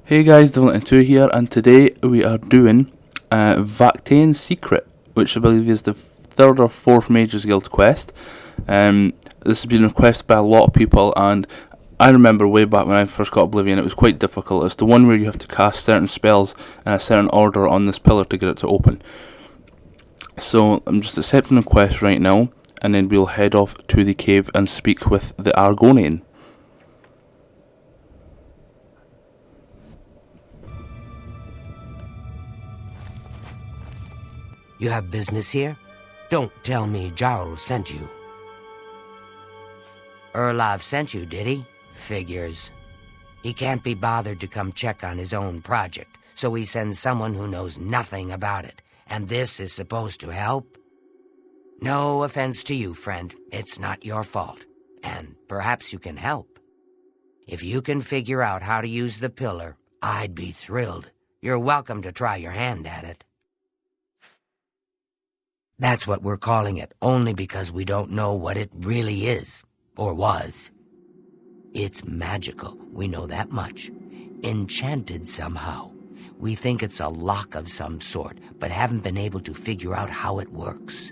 Hey guys, Devlin2 here, and today we are doing Vahtacen Secret, which I believe is the third or fourth Mages Guild quest. This has been requested by a lot of people, and I remember way back when I first got Oblivion, it was quite difficult. It's the one where you have to cast certain spells in a certain order on this pillar to get it to open. So I'm just accepting the quest right now, and then we'll head off to the cave and speak with the Argonian. You have business here? Don't tell me Jarl sent you. Erlov sent you, did he? Figures. He can't be bothered to come check on his own project, so he sends someone who knows nothing about it. And this is supposed to help? No offense to you, friend. It's not your fault. And perhaps you can help. If you can figure out how to use the pillar, I'd be thrilled. You're welcome to try your hand at it. That's what we're calling it, only because we don't know what it really is, or was. It's magical, we know that much. Enchanted somehow. We think it's a lock of some sort, but haven't been able to figure out how it works.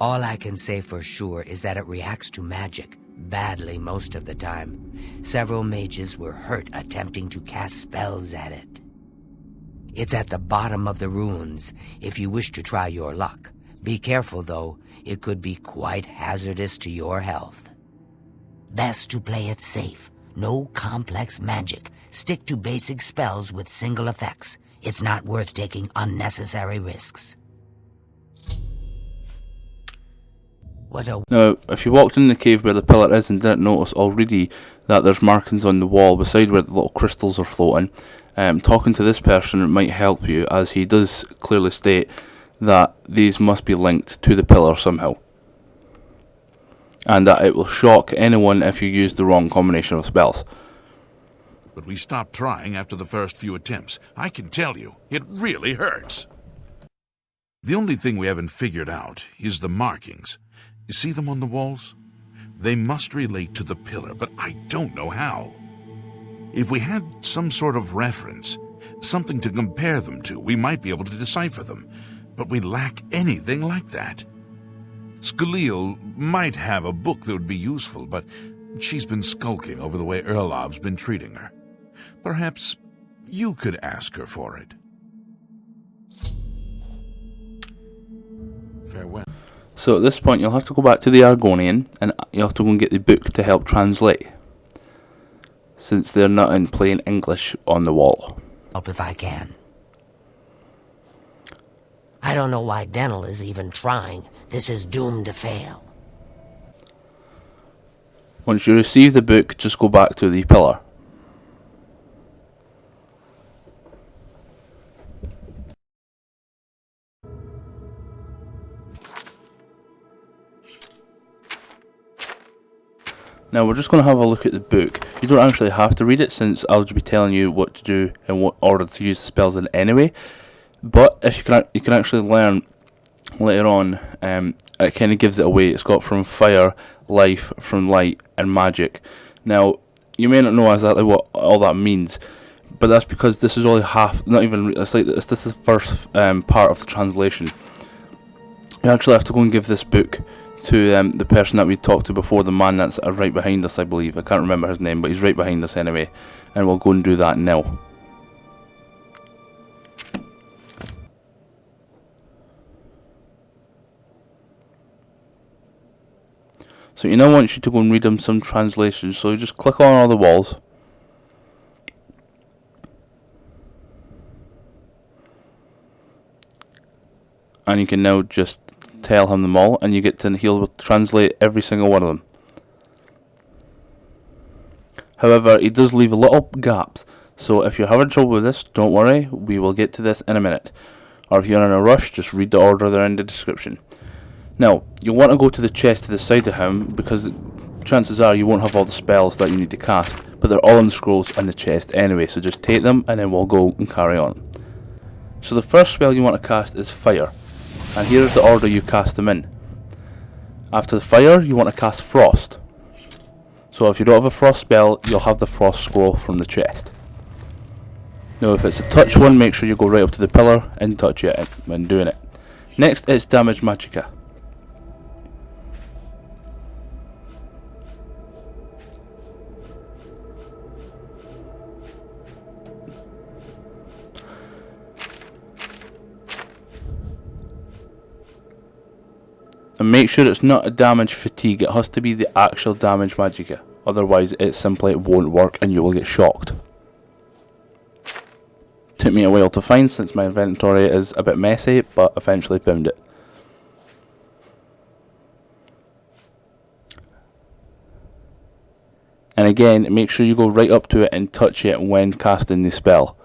All I can say for sure is that it reacts to magic, badly most of the time. Several mages were hurt attempting to cast spells at it. It's at the bottom of the ruins, if you wish to try your luck. Be careful, though. It could be quite hazardous to your health. Best to play it safe. No complex magic. Stick to basic spells with single effects. It's not worth taking unnecessary risks. Now, if you walked in the cave where the pillar is and didn't notice already that there's markings on the wall beside where the little crystals are floating, talking to this person might help you, as he does clearly state that these must be linked to the pillar somehow, and that it will shock anyone if you use the wrong combination of spells. But we stopped trying after the first few attempts. I can tell you, it really hurts. The only thing we haven't figured out is the markings. You see them on the walls? They must relate to the pillar, but I don't know how. If we had some sort of reference, something to compare them to, we might be able to decipher them. But we lack anything like that. Skalil might have a book that would be useful, but she's been skulking over the way Erlov's been treating her. Perhaps you could ask her for it. Farewell. So at this point you'll have to go back to the Argonian, and you'll have to go and get the book to help translate, since they're not in plain English on the wall. Help if I can. I don't know why Dental is even trying. This is doomed to fail. Once you receive the book, just go back to the pillar. Now we're just going to have a look at the book. You don't actually have to read it, since I'll just be telling you what to do and what order to use the spells in anyway. But if you can actually learn later on, it kind of gives it away. It's got from fire, life, from light, and magic. Now you may not know exactly what all that means, but that's because this is only half. Not even. This is the first part of the translation. You actually have to go and give this book to the person that we talked to before, the man that's right behind us, I believe. I can't remember his name, but he's right behind us anyway, and we'll go and do that now. So you now want you to go and read them some translations, so you just click on all the walls. And you can now just tell him them all, and you get to he'll translate every single one of them. However, he does leave a little gaps, so if you're having trouble with this, don't worry, we will get to this in a minute. Or if you're in a rush, just read the order there in the description. Now, you'll want to go to the chest to the side of him, because chances are you won't have all the spells that you need to cast, but they're all in the scrolls in the chest anyway, so just take them and then we'll go and carry on. So the first spell you want to cast is Fire, and here is the order you cast them in. After the Fire, you want to cast Frost. So if you don't have a Frost spell, you'll have the Frost scroll from the chest. Now if it's a touch one, make sure you go right up to the pillar and touch it when doing it. Next it's Damage Magicka. And make sure it's not a damage fatigue, it has to be the actual Damage Magicka. Otherwise it simply won't work and you will get shocked. Took me a while to find since my inventory is a bit messy, but eventually found it. And again, make sure you go right up to it and touch it when casting the spell.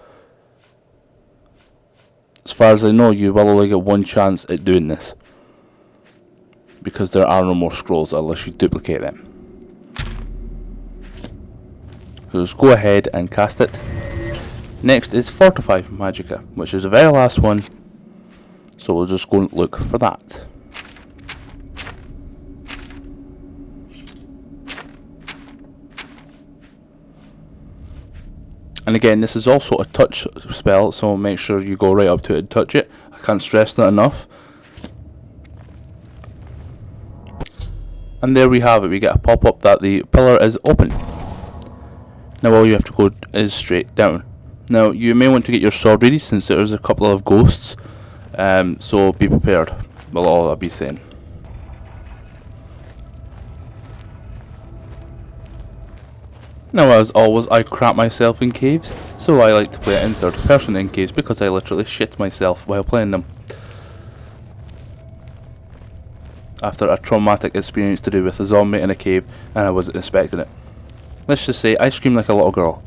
As far as I know, you will only get one chance at doing this, because there are no more scrolls unless you duplicate them. So just go ahead and cast it. Next is Fortify Magicka, which is the very last one, so we'll just go and look for that. And again, this is also a touch spell, so make sure you go right up to it and touch it. I can't stress that enough. And there we have it, we get a pop-up that the pillar is open. Now all you have to go is straight down. Now you may want to get your sword ready since there's a couple of ghosts, so be prepared, well all I'll be saying. Now as always, I crap myself in caves, so I like to play it in third person in caves because I literally shit myself while playing them. After a traumatic experience to do with a zombie in a cave and I wasn't expecting it. Let's just say I screamed like a little girl.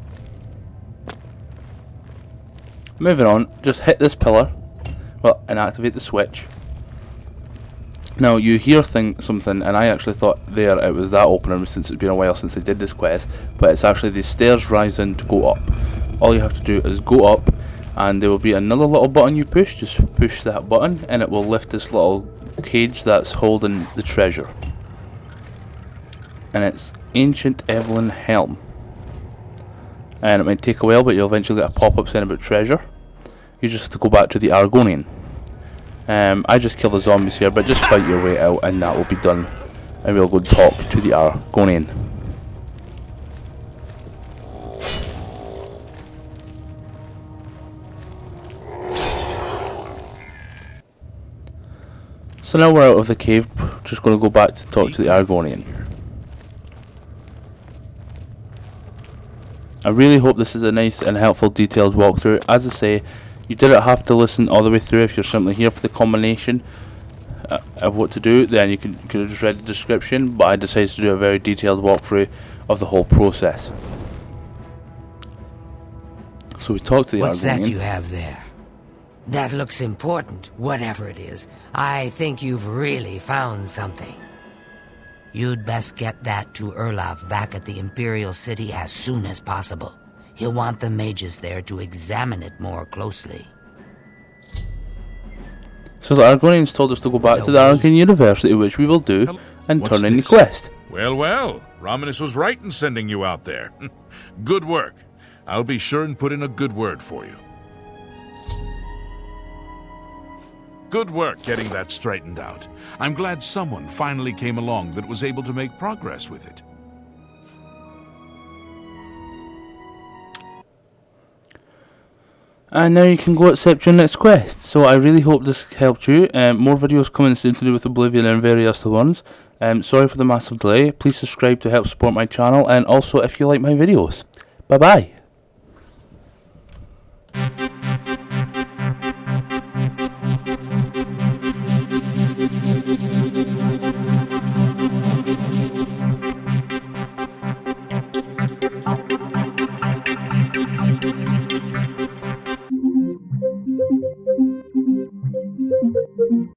Moving on, just hit this pillar, well, and activate the switch. Now you hear something, and I actually thought there it was that opener since it's been a while since I did this quest, but it's actually the stairs rising to go up. All you have to do is go up, and there will be another little button you push. Just push that button, and it will lift this little cage that's holding the treasure. And it's Ancient Evelyn Helm. And it might take a while, but you'll eventually get a pop-up saying about treasure. You just have to go back to the Argonian. I just kill the zombies here, but just fight your way out and that will be done. And we'll go talk to the Argonian. So now we're out of the cave, just going to go back to talk to the Argonian. I really hope this is a nice and helpful detailed walkthrough. As I say, you didn't have to listen all the way through. If you're simply here for the combination of what to do, then you could have just read the description, but I decided to do a very detailed walkthrough of the whole process. So we talked to the Argonian. What's that you have there? That looks important, whatever it is. I think you've really found something. You'd best get that to Erlaf back at the Imperial City as soon as possible. He'll want the mages there to examine it more closely. So the Argonians told us to go back to the Arcane University, which we will do, and turn in the quest. Well, well, Romanus was right in sending you out there. Good work. I'll be sure and put in a good word for you. Good work getting that straightened out. I'm glad someone finally came along that was able to make progress with it. And now you can go accept your next quest. So I really hope this helped you. More videos coming soon to do with Oblivion and various other ones. Sorry for the massive delay. Please subscribe to help support my channel, and also if you like my videos. Bye bye.